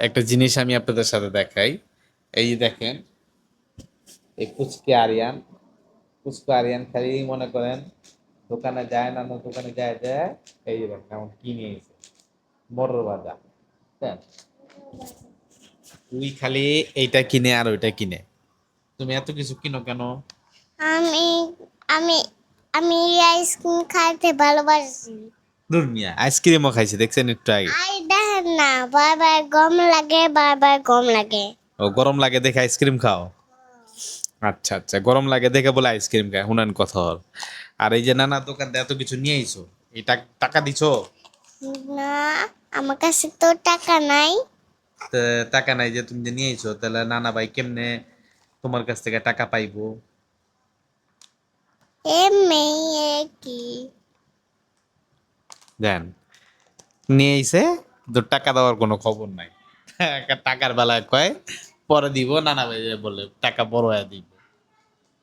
একটা জিনিস আমি আপনাদের সাথে দেখাই। এই যে দেখেন, এই পুচকে আরিয়ান খালি মনে করেন দোকানে যায় না, দোকানে যায় যায় এই যে দেখেন এমন কিনে এসে মোটর বাজা, বুঝছেন? তুই খালি এইটা কিনে আর ওইটা কিনে, তুমি এত কিছু কিনো কেন? আমি আমি আমি আইসক্রিম খাইতে ভালোবাসি। দূর মিয়া, আইসক্রিমও খাইছে দেখছেন একটু আগে। আই দেখেন না, বারবার গম লাগে, বারবার গম লাগে। ও গরম লাগে দেখে আইসক্রিম খাও? আচ্ছা আচ্ছা, গরম লাগে দেখে বলে আইসক্রিম খায়, শুনেন কথা হল। আর এই যে নানা দোকান দিয়ে এত কিছু নিয়ে আইছো, এই টাকা দিছো? না, আমার কাছে তো টাকা নাই। তা টাকা নাই যে তুমি যে নিয়ে আইছো, তাহলে নানা ভাই কেমনে তোমার কাছ থেকে টাকা পাইবো? এ মেয়ে কি? দেন, নিয়ে আইছে তো টাকা দেওয়ার কোনো খবর নাই। টাকার বেলায় কয় পরে দিব, নানা ভাই বলে টাকা বড় হয়ে দিব।